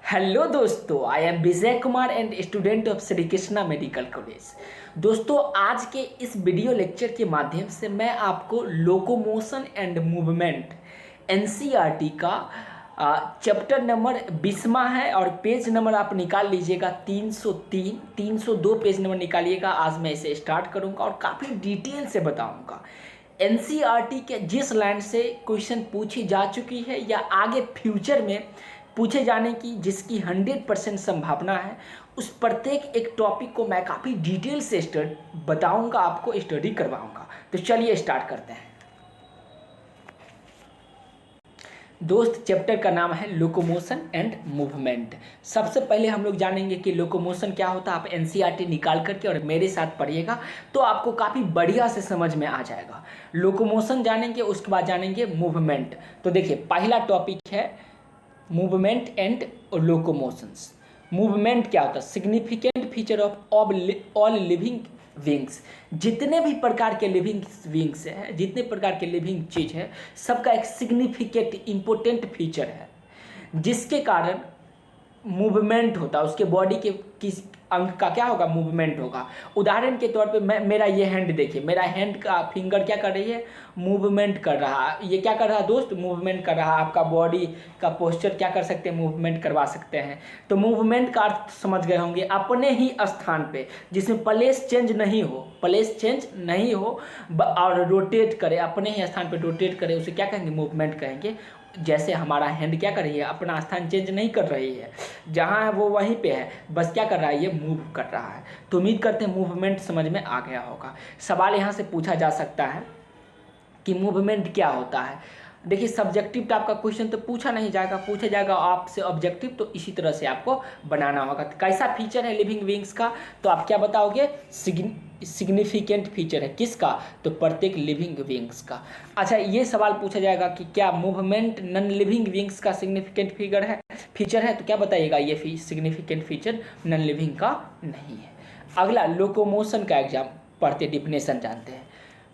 Hello दोस्तों, I am Vijay Kumar and student of Shri Krishna medical college. दोस्तों, आज के इस वीडियो लेक्चर के माध्यम से मैं आपको लोकोमोशन एंड मूवमेंट एनसीईआरटी का चैप्टर नंबर 20वां है और पेज नंबर आप निकाल लीजिएगा 303, 302 पेज नंबर निकालिएगा। आज मैं इसे स्टार्ट करूंगा और काफ़ी डिटेल से बताऊंगा एनसीईआरटी के जिस लाइन से क्वेश्चन पूछी जा चुकी है या आगे फ्यूचर में पूछे जाने की जिसकी 100% संभावना है, उस प्रत्येक एक टॉपिक को मैं काफ़ी डिटेल से बताऊंगा, आपको स्टडी करवाऊंगा। तो चलिए स्टार्ट करते हैं। दोस्त, चैप्टर का नाम है लोकोमोशन एंड मूवमेंट। सबसे पहले हम लोग जानेंगे कि लोकोमोशन क्या होता है। आप एनसीईआरटी निकाल करके और मेरे साथ पढ़िएगा तो आपको काफ़ी बढ़िया से समझ में आ जाएगा। लोकोमोशन जानेंगे, उसके बाद जानेंगे मूवमेंट। तो देखिए, पहला टॉपिक है मूवमेंट एंड लोकोमोशंस। मूवमेंट क्या होता है? Significant feature of all living wings. जितने भी प्रकार के लिविंग विंग्स है, जितने प्रकार के लिविंग चीज है, सबका एक सिग्निफिकेंट इंपॉर्टेंट फीचर है जिसके कारण मूवमेंट होता है। उसके बॉडी के किस अंग का क्या होगा? मूवमेंट होगा। उदाहरण के तौर पे मेरा ये हैंड देखिए, मेरा हैंड का फिंगर क्या कर रही है? मूवमेंट कर रहा है। ये क्या कर रहा है दोस्त? मूवमेंट कर रहा है। आपका बॉडी का पोस्चर क्या कर सकते हैं? मूवमेंट करवा सकते हैं। तो मूवमेंट का अर्थ समझ गए होंगे, अपने ही स्थान पे जिसमें प्लेस चेंज नहीं हो, प्लेस चेंज नहीं हो और रोटेट करे, अपने ही स्थान पे रोटेट करे, उसे क्या कहेंगे? मूवमेंट कहेंगे। जैसे हमारा हैंड क्या कर रही है? अपना स्थान चेंज नहीं कर रही है, जहाँ है वो वहीं पे है, बस क्या कर रहा है? ये मूव कर रहा है। तो उम्मीद करते हैं मूवमेंट समझ में आ गया होगा। सवाल यहाँ से पूछा जा सकता है कि मूवमेंट क्या होता है। देखिए, सब्जेक्टिव टाइप का क्वेश्चन तो पूछा नहीं जाएगा, पूछा जाएगा आपसे ऑब्जेक्टिव, तो इसी तरह से आपको बनाना होगा। तो कैसा फीचर है लिविंग विंग्स का? तो आप क्या बताओगे? सिग्निफिकेंट फीचर है। किसका? तो प्रत्येक लिविंग विंग्स का। अच्छा, ये सवाल पूछा जाएगा कि क्या मूवमेंट नॉन लिविंग विंग्स का सिग्निफिकेंट फीचर है? तो क्या बताइएगा? ये सिग्निफिकेंट फीचर नॉन लिविंग का नहीं है। अगला, लोकोमोशन का एग्जाम पढ़ते, डिफिनेशन जानते हैं।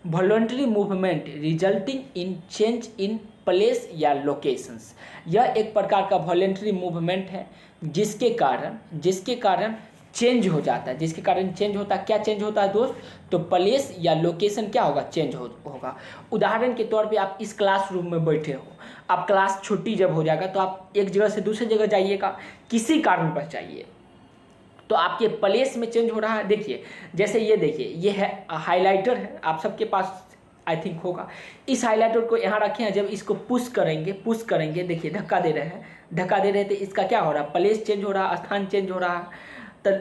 Voluntary movement resulting in change in place या लोकेशंस। यह एक प्रकार का वॉलंटरी मूवमेंट है जिसके कारण चेंज हो जाता है। जिसके कारण चेंज होता है। क्या चेंज होता है दोस्त? तो प्लेस या लोकेशन क्या होगा? चेंज होगा। उदाहरण के तौर पे आप इस क्लासरूम में बैठे हो, आप क्लास छुट्टी जब हो जाएगा तो आप एक जगह से दूसरी जगह जाइएगा, किसी कारण पर जाइए, तो आपके प्लेस में चेंज हो रहा है। देखिए, जैसे ये देखिए, ये है हाइलाइटर है, आप सबके पास आई थिंक होगा। इस हाइलाइटर को यहाँ रखे हैं, जब इसको पुश करेंगे, देखिए धक्का दे रहे हैं, तो इसका क्या हो रहा है? प्लेस चेंज हो रहा है, स्थान चेंज हो रहा है। तो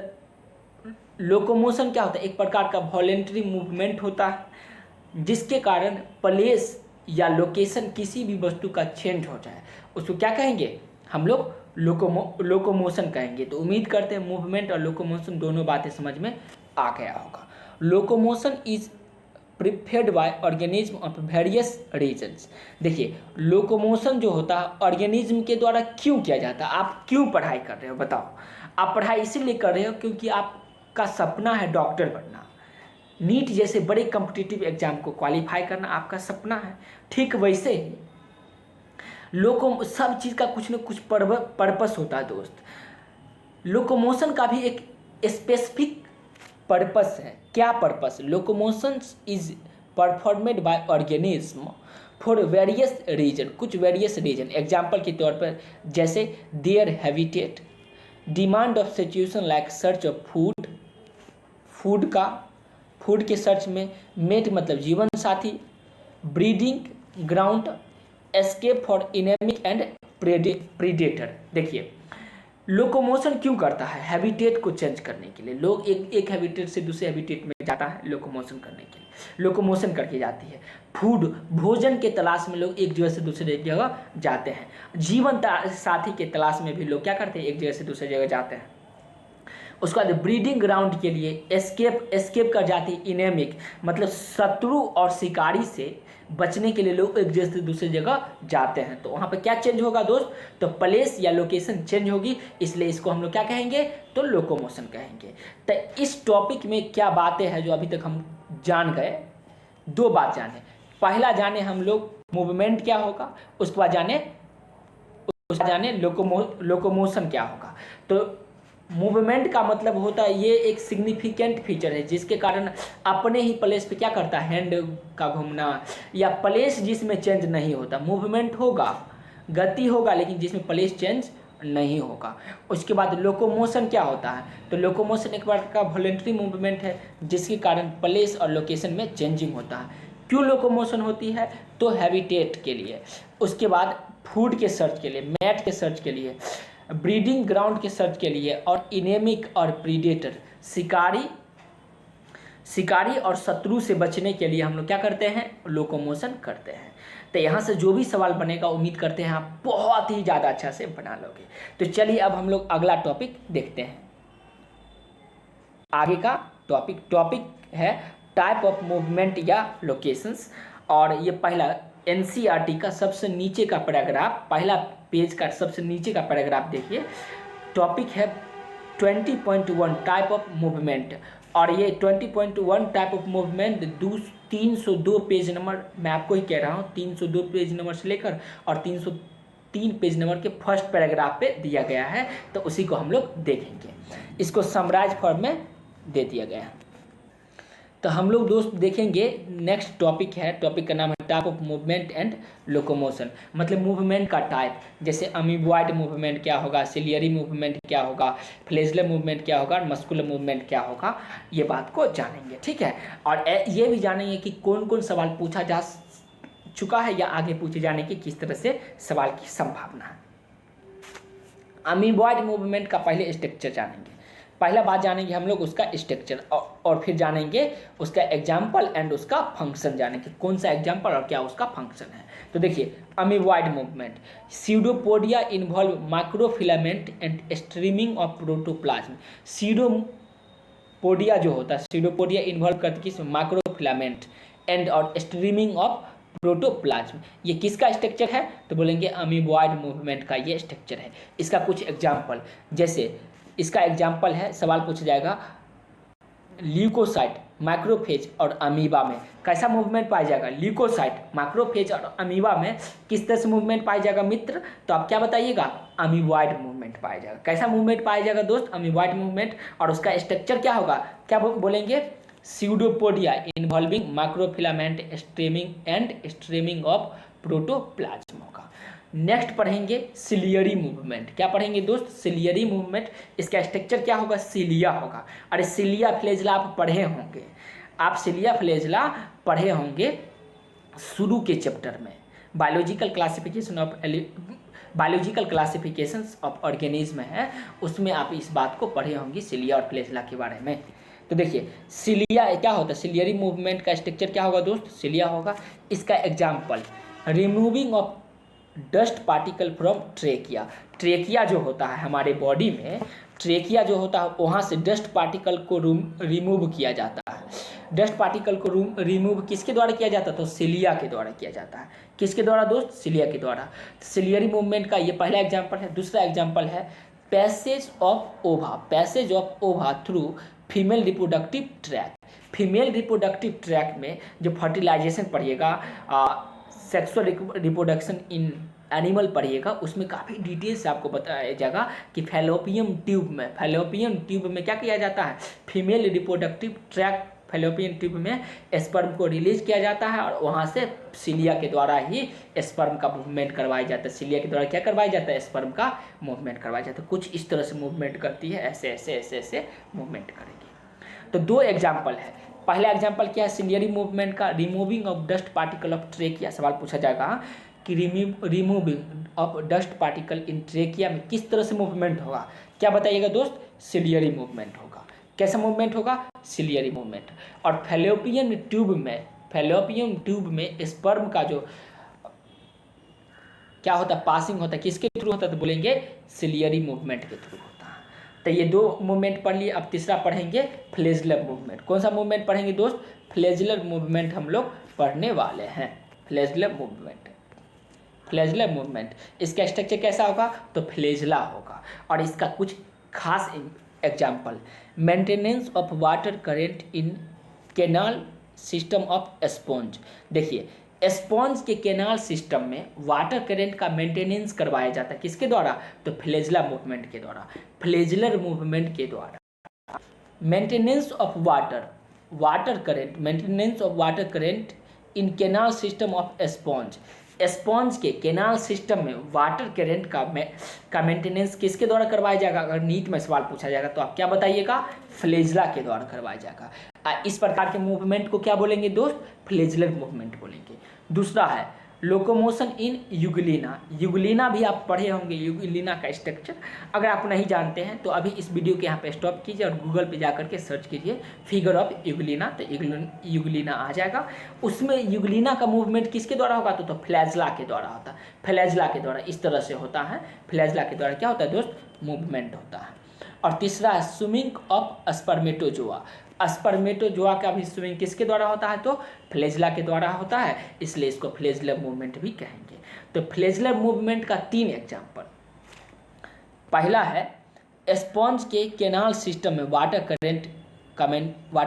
लोकोमोशन क्या होता है? एक प्रकार का वॉलेंटरी मूवमेंट होता है जिसके कारण प्लेस या लोकेशन किसी भी वस्तु का चेंज हो जाए, उसको क्या कहेंगे? हम लोग लोकोमोशन कहेंगे। तो उम्मीद करते हैं मूवमेंट और लोकोमोशन दोनों बातें समझ में आ गया होगा। Locomotion is preferred by organism of various reasons. देखिए, लोकोमोशन जो होता है ऑर्गेनिज्म के द्वारा क्यों किया जाता है? आप क्यों पढ़ाई कर रहे हो बताओ? आप पढ़ाई इसीलिए कर रहे हो क्योंकि आपका सपना है डॉक्टर बनना, नीट जैसे बड़े कॉम्पिटिटिव एग्जाम को क्वालिफाई करना आपका सपना है। ठीक वैसे ही सब चीज़ का कुछ न कुछ पर्पस होता है दोस्त। लोकोमोशन का भी एक स्पेसिफिक पर्पस है। क्या purpose? Locomotion is performed by organism for various reason, कुछ वेरियस रीजन। एग्जाम्पल के तौर पर जैसे their habitat, demand of situation like search of food के सर्च में, मेट मतलब जीवन साथी, breeding ground, escape for enemies and predator. देखिए, लोकोमोशन क्यों करता है? हैबिटेट को चेंज करने के लिए। लोग एक हैबिटेट से दूसरे हैबिटेट में जाता है लोकोमोशन करने के लिए, लोकोमोशन करके जाती है। फूड, भोजन के तलाश में लोग एक जगह से दूसरे जगह जाते हैं। जीवन साथी के तलाश में भी लोग क्या करते हैं? एक जगह से दूसरी जगह जाते हैं। उसके बाद ब्रीडिंग ग्राउंड के लिए एस्केप कर जाती है। इनेमिक मतलब शत्रु और शिकारी से बचने के लिए लोग एक जगह से दूसरी जगह जाते हैं। तो वहाँ पे क्या चेंज होगा दोस्त? तो प्लेस या लोकेशन चेंज होगी, इसलिए इसको हम लोग क्या कहेंगे? तो लोकोमोशन कहेंगे। तो इस टॉपिक में क्या बातें हैं जो अभी तक हम जान गए? दो बात जाने। पहला जाने हम लोग मूवमेंट क्या होगा, उसके बाद जाने उसका जाने लोकोमोशन क्या होगा। तो मूवमेंट का मतलब होता है ये एक सिग्निफिकेंट फीचर है जिसके कारण अपने ही प्लेस पे क्या करता है, हैंड का घूमना, या प्लेस जिसमें चेंज नहीं होता। मूवमेंट होगा, गति होगा, लेकिन जिसमें प्लेस चेंज नहीं होगा। उसके बाद लोकोमोशन क्या होता है, तो लोकोमोशन एक बार का वॉलेंट्री मूवमेंट है जिसके कारण प्लेस और लोकेशन में चेंजिंग होता है। क्यों लोकोमोशन होती है, तो हैबिटेट के लिए, उसके बाद फूड के सर्च के लिए, मैट के सर्च के लिए, ब्रीडिंग ग्राउंड के सर्च के लिए, और इनेमिक और प्रीडेटर, शिकारी और शत्रु से बचने के लिए हम लोग क्या करते हैं, लोकोमोशन करते हैं। तो यहाँ से जो भी सवाल बनेगा उम्मीद करते हैं आप बहुत ही ज़्यादा अच्छा से बना लोगे। तो चलिए अब हम लोग अगला टॉपिक देखते हैं। आगे का टॉपिक है टाइप ऑफ मूवमेंट या लोकेशंस। और ये पहला एनसीईआरटी का सबसे नीचे का पैराग्राफ, पहला पेज का सबसे नीचे का पैराग्राफ देखिए। टॉपिक है 20.1 टाइप ऑफ मूवमेंट। और ये 20.1 type of movement 302 page number, मैं आपको ही कह रहा हूँ, 302 पेज नंबर से लेकर और 303 पेज नंबर के फर्स्ट पैराग्राफ पे दिया गया है। तो उसी को हम लोग देखेंगे। इसको समराइज फॉर्म में दे दिया गया है। तो हम लोग दोस्त देखेंगे नेक्स्ट टॉपिक है, टॉपिक का नाम है type of movement and locomotion. मतलब मूवमेंट का टाइप, जैसे अमीबॉइड मूवमेंट क्या होगा, सिलियरी मूवमेंट क्या होगा, फ्लैजेलर मूवमेंट क्या होगा, मस्कुलर मूवमेंट क्या होगा, ये बात को जानेंगे। ठीक है, और ये भी जानेंगे कि कौन कौन सवाल पूछा जा चुका है या आगे पूछे जाने की किस तरह से सवाल की संभावना है। अमीबॉइड मूवमेंट का पहले स्ट्रक्चर जानेंगे। पहला बात जानेंगे हम लोग उसका स्ट्रक्चर, और फिर जानेंगे उसका एग्जाम्पल एंड उसका फंक्शन, जानेंगे कौन सा एग्जाम्पल और क्या उसका फंक्शन है। तो देखिए amoeboid movement, pseudopodia involve microfilament and streaming of protoplasm. Pseudopodia जो होता है, सीडोपोडिया इन्वॉल्व करती किस, माइक्रोफिलामेंट एंड और स्ट्रीमिंग ऑफ प्रोटोप्लाज्म। ये किसका स्ट्रक्चर है, तो बोलेंगे अमीबॉइड मूवमेंट का ये स्ट्रक्चर है। इसका कुछ एग्जाम्पल, जैसे इसका एग्जाम्पल है, सवाल पूछा जाएगा ल्यूकोसाइट, मैक्रोफेज और अमीबा में कैसा मूवमेंट पाया जाएगा। ल्यूकोसाइट, मैक्रोफेज और अमीबा में किस तरह से मूवमेंट पाया जाएगा मित्र, तो आप क्या बताइएगा, अमीबॉइड मूवमेंट पाया जाएगा। कैसा मूवमेंट पाया जाएगा दोस्त, अमीबॉइड मूवमेंट। और उसका स्ट्रक्चर क्या होगा, क्या बोलेंगे, pseudopodia involving microfilament streaming and streaming of protoplasm होगा। नेक्स्ट पढ़ेंगे सिलियरी मूवमेंट। क्या पढ़ेंगे दोस्त, सिलियरी मूवमेंट। इसका स्ट्रक्चर क्या होगा, सिलिया होगा। अरे सिलिया फ्लैजेला आप पढ़े होंगे, आप सिलिया फ्लैजेला पढ़े होंगे शुरू के चैप्टर में, बायोलॉजिकल क्लासिफिकेशन ऑफ ऑर्गेनिज्म है, उसमें आप इस बात को पढ़े होंगे सिलिया और फ्लैजेला के बारे में। तो देखिए सिलिया क्या होता है, सिलियरी मूवमेंट का स्ट्रक्चर क्या होगा दोस्त, सिलिया होगा। इसका example, removing of dust particle from trachea. Trachea जो होता है हमारे बॉडी में, ट्रेकिया जो होता है वहाँ से डस्ट पार्टिकल को रिमूव किया जाता है। डस्ट पार्टिकल को रिमूव किसके द्वारा किया जाता है, तो सिलिया के द्वारा किया जाता है। किसके द्वारा दोस्त, सिलिया के द्वारा। सिलियरी मूवमेंट का ये पहला एग्जाम्पल है। दूसरा एग्जाम्पल है पैसेज ऑफ ओवा, पैसेज ऑफ ओवा through female reproductive tract. Female reproductive tract में जो फर्टिलाइजेशन पढ़िएगा, सेक्सुअल रिप्रोडक्शन इन एनिमल पढ़िएगा, उसमें काफ़ी डिटेल से आपको बताया जाएगा कि फैलोपियन ट्यूब में क्या किया जाता है, female reproductive tract fallopian tube में स्पर्म को रिलीज किया जाता है और वहाँ से सिलिया के द्वारा ही स्पर्म का मूवमेंट करवाया जाता है। सिलिया के द्वारा क्या करवाया जाता है, स्पर्म का मूवमेंट करवाया जाता है। कुछ इस तरह से मूवमेंट करती है, ऐसे ऐसे ऐसे ऐसे मूवमेंट करेगी। तो दो एग्जाम्पल है। पहला एग्जाम्पल क्या है, सिलियरी मूवमेंट का, removing of dust particle of trachea. सवाल पूछा जाएगा कि removing of dust particle in trachea में किस तरह से मूवमेंट होगा, क्या बताइएगा दोस्त, सिलियरी मूवमेंट होगा। कैसा मूवमेंट होगा, सिलियरी मूवमेंट। और फैलोपियन ट्यूब में स्पर्म का जो क्या होता है, पासिंग होता है, किसके थ्रू होता है, तो बोलेंगे सिलियरी मूवमेंट के थ्रू होता है। तो ये दो मूवमेंट पढ़ लिए। अब तीसरा पढ़ेंगे फ्लैजेलर मूवमेंट। कौन सा मूवमेंट पढ़ेंगे दोस्त, फ्लैजेलर मूवमेंट हम लोग पढ़ने वाले हैं। फ्लैजेलर मूवमेंट इसका स्ट्रक्चर कैसा होगा, तो फ्लैजेला होगा। और इसका कुछ खास example, maintenance of water current in canal system of sponge. देखिए स्पॉन्ज के कैनाल सिस्टम में वाटर करंट का मेंटेनेंस करवाया जाता है किसके द्वारा? तो फ्लैजेला मूवमेंट के द्वारा, फ्लैजेलर मूवमेंट के द्वारा। Maintenance of water current, maintenance of water current in canal system of sponge. Sponge के कैनाल सिस्टम में वाटर करंट का मेंटेनेंस किसके द्वारा करवाया जाएगा? अगर नीट में सवाल पूछा जाएगा तो आप क्या बताइएगा? फ्लैजेला के द्वारा करवाया जाएगा। इस प्रकार के मूवमेंट को क्या बोलेंगे दोस्त? फ्लैजेलर मूवमेंट बोलेंगे। दूसरा है लोकोमोशन इन यूग्लिना। यूग्लिना भी आप पढ़े होंगे, यूग्लिना का स्ट्रक्चर। अगर आप नहीं जानते हैं तो अभी इस वीडियो के यहाँ पे स्टॉप कीजिए और गूगल पे जा करके सर्च कीजिए फिगर ऑफ यूग्लिना, तो यूग्लिना आ जाएगा। उसमें यूग्लिना का मूवमेंट किसके द्वारा होगा? तो फ्लैजेला के द्वारा होता है। फ्लैजेला के द्वारा इस तरह से होता है। फ्लैजेला के द्वारा क्या होता है दोस्त? मूवमेंट होता है। और तीसरा है स्विमिंग ऑफ स्पर्मेटोजोआ। स्पर्मेटोजोआ का भी स्विमिंग किसके द्वारा होता है? तो फ्लैजेला के द्वारा होता है, इसलिए इसको फ्लैजेलर मूवमेंट भी कहेंगे। तो फ्लैजेलर मूवमेंट का 3 एग्जाम्पल। पहला है स्पॉन्ज के कैनाल सिस्टम में वाटर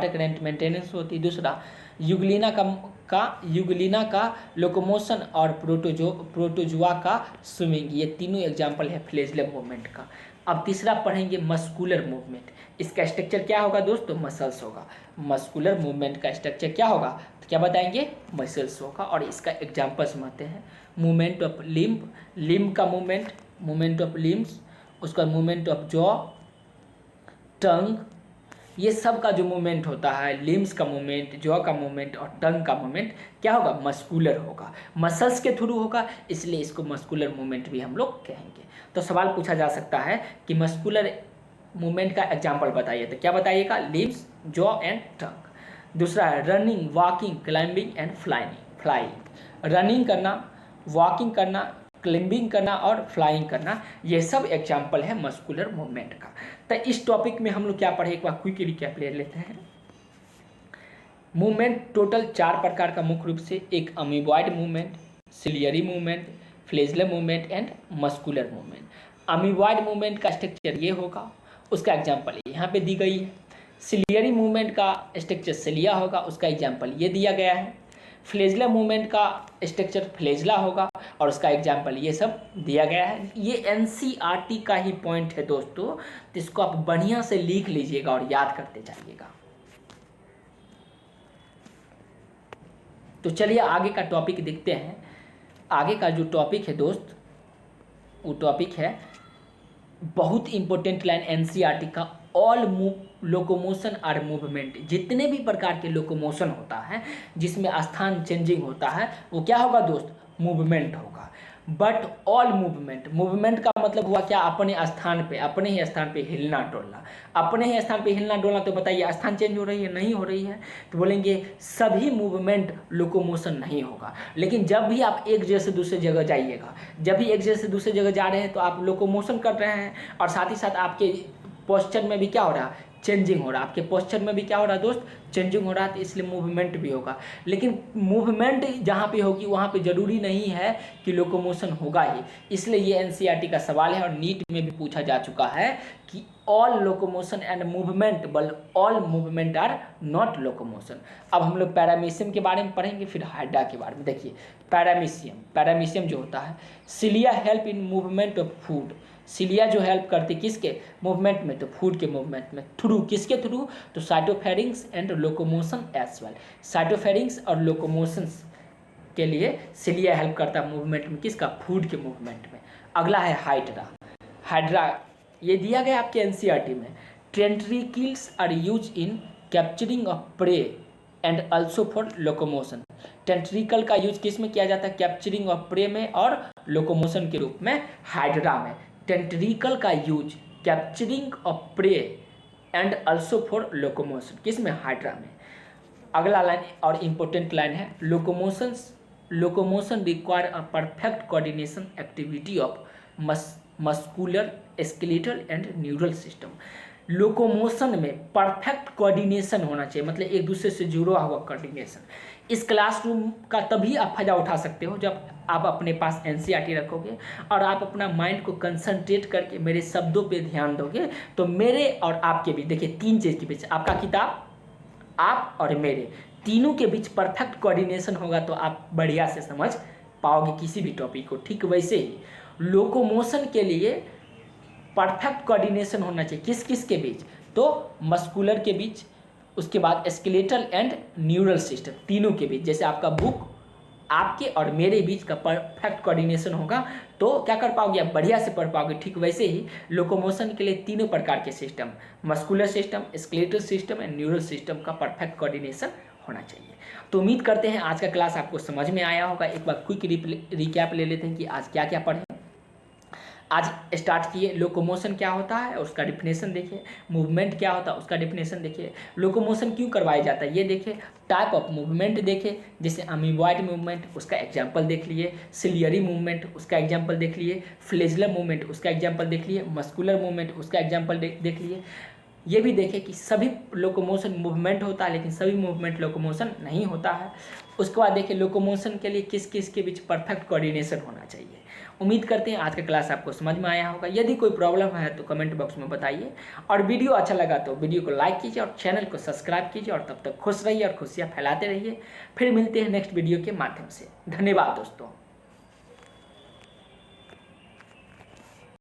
करंट मेंटेनेंस होती है। दूसरा यूग्लिना का लोकोमोशन और प्रोटोजोआ का स्विमिंग। ये तीनों एग्जाम्पल है फ्लैजेलर मूवमेंट का। अब तीसरा पढ़ेंगे मस्कुलर मूवमेंट। इसका स्ट्रक्चर क्या होगा दोस्तों? मसल्स होगा। मस्कुलर मूवमेंट का स्ट्रक्चर क्या होगा? तो क्या बताएंगे? मसल्स होगा। और इसका एग्जाम्पल समझते हैं। मूवमेंट ऑफ लिम्ब का मूवमेंट ऑफ लिम्स, उसका मूवमेंट ऑफ जॉ, टंग, ये सब का जो मूवमेंट होता है, लिम्स का मूवमेंट, जॉ का मूवमेंट और टंग का मूवमेंट क्या होगा? मस्कुलर होगा। मसल्स के थ्रू होगा, इसलिए इसको मस्कुलर मूवमेंट भी हम लोग कहेंगे। तो सवाल पूछा जा सकता है कि मस्कुलर मूवमेंट का एग्जाम्पल बताइए, तो क्या बताइएगा? Limbs, jaw and tongue. दूसरा है running, walking, climbing and flying. Running करना, वॉकिंग करना, क्लाइंबिंग करना और फ्लाइंग करना, ये सब एग्जाम्पल है मस्कुलर मूवमेंट का। तो इस टॉपिक में हम लोग क्या पढ़े, एक बार क्विक रिकैप ले लेते हैं। मूवमेंट टोटल 4 प्रकार का मुख्य रूप से, एक amoeboid movement, ciliary movement, flagellar movement and muscular movement. Amoeboid movement का स्ट्रक्चर ये होगा, उसका एग्जाम्पल यहाँ पे दी गई है। सिलियरी मूवमेंट का स्ट्रक्चर सिलिया होगा, उसका एग्जाम्पल ये दिया गया है। फ्लैजेलर मूवमेंट का स्ट्रक्चर फ्लैजेला होगा और उसका एग्जाम्पल ये सब दिया गया है। ये एनसीईआरटी का ही पॉइंट है दोस्तों, तो इसको आप बढ़िया से लिख लीजिएगा और याद करते जाइएगा। तो चलिए आगे का टॉपिक देखते हैं। आगे का जो टॉपिक है दोस्त, वो टॉपिक है बहुत इंपॉर्टेंट लाइन एनसीईआरटी का, ऑल लोकोमोशन आर मूवमेंट। जितने भी प्रकार के लोकोमोशन होता है जिसमें स्थान चेंजिंग होता है वो क्या होगा दोस्त? मूवमेंट होगा। बट ऑल मूवमेंट का मतलब हुआ क्या? अपने ही स्थान पे हिलना डोलना। अपने ही स्थान पे हिलना डोलना, तो बताइए स्थान चेंज हो रही है? नहीं हो रही है। तो बोलेंगे सभी मूवमेंट लोकोमोशन नहीं होगा। लेकिन जब भी आप एक जगह से दूसरे जगह जाइएगा, जब भी एक जगह से दूसरे जगह जा रहे हैं तो आप लोकोमोशन कर रहे हैं, और साथ ही साथ आपके पोस्चर में भी क्या हो रहा है? चेंजिंग हो रहा है। आपके पोस्चर में भी क्या हो रहा है दोस्त? चेंजिंग हो रहा है, तो इसलिए मूवमेंट भी होगा। लेकिन मूवमेंट जहाँ पे होगी वहाँ पे जरूरी नहीं है कि लोकोमोशन होगा ही। इसलिए ये एनसीईआरटी का सवाल है और नीट में भी पूछा जा चुका है कि all locomotion and movement, but all movement are not locomotion. अब हम लोग पैरामीशियम के बारे में पढ़ेंगे, फिर हाइड्रा के बारे में। देखिए पैरामीशियम जो होता है, cilia help in movement of food. Cilia जो हेल्प करती किसके मूवमेंट में? तो फूड के मूवमेंट में। थ्रू किसके थ्रू? तो साइटोफेरिंग्स एंड लोकोमोशन एज वेल। साइटोफेरिंग्स और लोकोमोशंस के लिए सिलिया हेल्प करता है मूवमेंट में, किसका? फूड के मूवमेंट में। अगला है हाइड्रा, ये दिया गया आपके एनसीईआरटी में। Tentacles are use in capturing of prey and also for locomotion. Tentacle का यूज किस में किया जाता है? कैप्चरिंग ऑफ प्रे में और लोकोमोशन के रूप में हाइड्रा में। टेंट्रिकल का use capturing of prey and also for locomotion, किस में? हाइड्रा में। अगला लाइन और इम्पोर्टेंट लाइन है, locomotion require a perfect coordination activity of muscular, skeletal and neural system. Locomotion में परफेक्ट कोऑर्डिनेशन होना चाहिए, मतलब एक दूसरे से जुड़ा हुआ कोऑर्डिनेशन। इस क्लासरूम का तभी आप फायदा उठा सकते हो जब आप अपने पास एनसीईआरटी रखोगे और आप अपना माइंड को कंसंट्रेट करके मेरे शब्दों पे ध्यान दोगे, तो मेरे और आपके भी, देखिए 3 चीज़ के बीच, आपका किताब, आप और मेरे तीनों के बीच परफेक्ट कोऑर्डिनेशन होगा तो आप बढ़िया से समझ पाओगे किसी भी टॉपिक को। ठीक वैसे ही लोकोमोशन के लिए परफेक्ट कोऑर्डिनेशन होना चाहिए किस किस के बीच, तो मस्कुलर के बीच, उसके बाद स्केलेटल एंड न्यूरल सिस्टम, तीनों के बीच। जैसे आपका बुक आपके और मेरे बीच का परफेक्ट कोऑर्डिनेशन होगा तो क्या कर पाओगे आप, बढ़िया से पढ़ पाओगे। ठीक वैसे ही लोकोमोशन के लिए तीनों प्रकार के system, muscular system, skeletal system and neural system का परफेक्ट कोऑर्डिनेशन होना चाहिए। तो उम्मीद करते हैं आज का क्लास आपको समझ में आया होगा। एक बार क्विक रिकैप ले लेते हैं कि आज क्या क्या पढ़े। आज स्टार्ट किए लोकोमोशन क्या होता है उसका डिफिनेशन देखिए, मूवमेंट क्या होता है उसका डिफिनेशन देखिए, लोकोमोशन क्यों करवाया जाता है ये देखिए, टाइप ऑफ मूवमेंट देखिए, जैसे अमीबॉइड मूवमेंट उसका एग्जांपल देख लिए, सिलियरी मूवमेंट उसका एग्जांपल देख लिए, फ्लेजलर मूवमेंट उसका एग्जांपल देख लिए, मस्कुलर मूवमेंट उसका एग्जांपल देख लिए। ये भी देखें कि सभी लोकोमोशन मूवमेंट होता है लेकिन सभी मूवमेंट लोकोमोशन नहीं होता है। उसके बाद देखिए लोकोमोशन के लिए किस किस के बीच परफेक्ट कोऑर्डिनेशन होना चाहिए। उम्मीद करते हैं आज का क्लास आपको समझ में आया होगा। यदि कोई प्रॉब्लम है तो कमेंट बॉक्स में बताइए, और वीडियो अच्छा लगा तो वीडियो को लाइक कीजिए और चैनल को सब्सक्राइब कीजिए, और तब तक खुश रहिए और खुशियाँ फैलाते रहिए। फिर मिलते हैं नेक्स्ट वीडियो के माध्यम से। धन्यवाद दोस्तों।